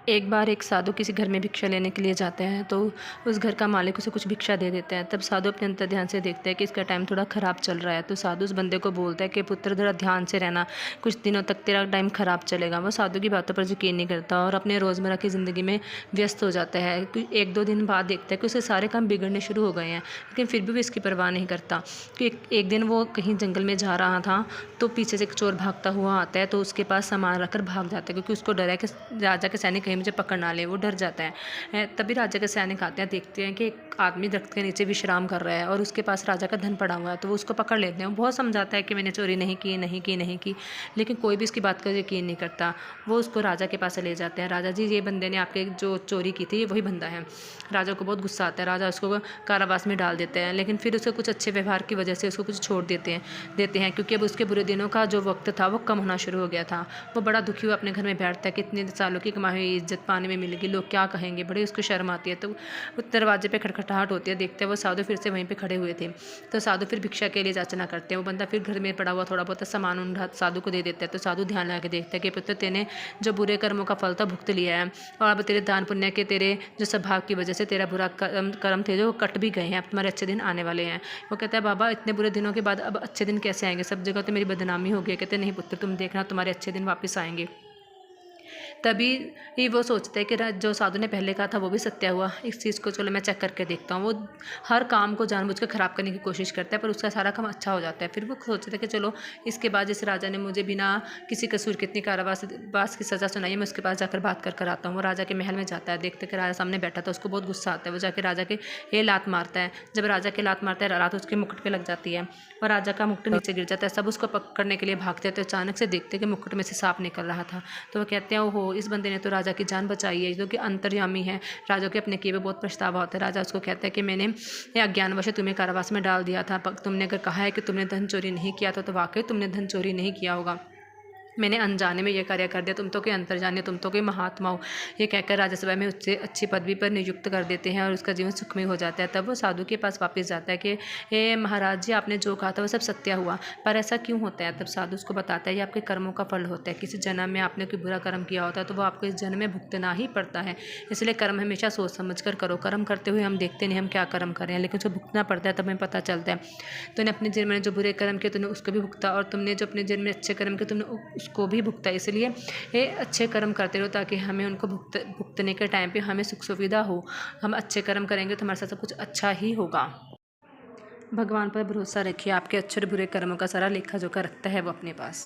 एक बार एक साधु किसी घर में भिक्षा लेने के लिए जाते हैं, तो उस घर का मालिक उसे कुछ भिक्षा दे देता है। तब साधु अपने अंतर ध्यान से देखता है कि इसका टाइम थोड़ा ख़राब चल रहा है। तो साधु उस बंदे को बोलता है कि पुत्र ज़रा ध्यान से रहना, कुछ दिनों तक तेरा टाइम ख़राब चलेगा। वो साधु की बातों पर यकीन नहीं करता और अपने रोज़मर्रा की ज़िंदगी में व्यस्त हो जाता है। एक दो दिन बाद देखता है कि उसे सारे काम बिगड़ने शुरू हो गए हैं, लेकिन फिर भी वो इसकी परवाह नहीं करता। कि एक दिन वो कहीं जंगल में जा रहा था, तो पीछे से एक चोर भागता हुआ आता है, तो उसके पास सामान रखकर भाग जाता है, क्योंकि उसको डर है कि राजा के सैनिक कहीं मुझे पकड़ ना ले। वो डर जाता है। तभी राजा के सैनिक आते हैं, देखते हैं कि एक आदमी दरख्त के नीचे विश्राम कर रहा है और उसके पास राजा का धन पड़ा हुआ है। तो वो उसको पकड़ लेते हैं। वो बहुत समझाता है कि मैंने चोरी नहीं की, लेकिन कोई भी इसकी बात का यकीन नहीं करता। वो उसको राजा के पास ले जाते हैं। राजा जी, ये बंदे ने आपके जो चोरी की थी, ये वही बंदा है। राजा को बहुत गुस्सा आता है। राजा उसको कारावास में डाल देते हैं, लेकिन फिर उसे कुछ अच्छे व्यवहार की वजह से उसको कुछ छोड़ देते हैं, क्योंकि अब उसके बुरे दिनों का जो वक्त था वो कम होना शुरू हो गया था। वो बड़ा दुखी हुआ अपने घर में बैठता है कि इतने सालों की कमाई हुई इज्जत पाने में मिलेगी, लोग क्या कहेंगे, बड़ी उसको शर्म आती है। तो दरवाजे पे खटखटाहट होती है, देखते हैं वो साधु फिर से वहीं पे खड़े हुए थे। तो साधु फिर भिक्षा के लिए याचना करते हैं। वो बंदा फिर घर में पड़ा हुआ थोड़ा बहुत सामान उन साधु को दे देता है। तो साधु ध्यान लगा के देखता है कि पुत्र, तेने जो बुरे कर्मों का फल था भुगत लिया है, और अब तेरे दान पुण्य के, तेरे जो स्वभाव की वजह से तेरा बुरा कर्म थे जो कट भी गए हैं, अब तुम्हारे अच्छे दिन आने वाले हैं। वो कहता है, बाबा इतने बुरे दिनों के बाद अब अच्छे दिन कैसे आएंगे, सब जगह तो मेरी बदनामी हो गई। कहते नहीं पुत्र, तुम देखना तुम्हारे अच्छे दिन वापस आएंगे। तभी ही वो सोचते हैं कि जो साधु ने पहले कहा था वो भी सत्य हुआ, इस चीज़ को चलो मैं चेक करके देखता हूँ। वो हर काम को जानबूझ कर ख़राब करने की कोशिश करता है, पर उसका सारा काम अच्छा हो जाता है। फिर वो सोचते हैं कि चलो इसके बाद जिस राजा ने मुझे बिना किसी कसूर के इतनी कारावास की सज़ा सुनाई है, मैं उसके पास जाकर बात कर आता हूँ। वो राजा के महल में जाता है, देखते कि राजा सामने बैठा था। उसको बहुत गुस्सा आता है। वो जाके राजा के ये लात मारता है। जब राजा के लात मारता है, लात उसके मुकुट पे लग जाती है और राजा का मुकुट नीचे गिर जाता है। सब उसको पकड़ने के लिए भागते हैं, तो अचानक से देखते कि मुकुट में से सांप निकल रहा था। तो वो कहते हैं, ओहो, इस बंदे ने तो राजा की जान बचाई है, जो कि अंतर्यामी है। राजा के अपने किए हुए बहुत पछतावा होता है। राजा उसको कहता है कि मैंने अज्ञानवश तुम्हें कारावास में डाल दिया था। तुमने अगर कहा है कि तुमने धन चोरी नहीं किया था, तो वाकई तुमने धन चोरी नहीं किया होगा। मैंने अनजाने में ये कार्य कर दिया, तुम तो कोई अंतर्जामी, तुम तो कोई महात्मा हो। ये कहकर राज्यसभा में उससे अच्छी पदवी पर नियुक्त कर देते हैं और उसका जीवन सुखमय हो जाता है। तब वो साधु के पास वापस जाता है कि ये महाराज जी, आपने जो कहा था वो सब सत्य हुआ, पर ऐसा क्यों होता है। तब साधु उसको बताता है, ये आपके कर्मों का फल होता है। किसी जन्म में आपने कोई बुरा कर्म किया होता है, तो वो आपको इस जन्म में भुगतना ही पड़ता है। इसलिए कर्म हमेशा सोच समझ कर करो। कर्म करते हुए हम देखते नहीं हम क्या कर्म कर रहे हैं, लेकिन उसको भुगतना पड़ता है, तब हमें पता चलता है। तूने अपने जन्म में जो बुरे कर्म किए, तूने उसको भी भुगता, और तुमने जो अपने जन्म में अच्छे कर्म किए, तुमने उसको भी भुगता। इसलिए ये अच्छे कर्म करते रहो, ताकि हमें उनको भुगतने के टाइम पे हमें सुख सुविधा हो। हम अच्छे कर्म करेंगे तो हमारे साथ सब कुछ अच्छा ही होगा। भगवान पर भरोसा रखिए, आपके अच्छे और बुरे कर्मों का सारा लेखा जोखा रखता है वो अपने पास।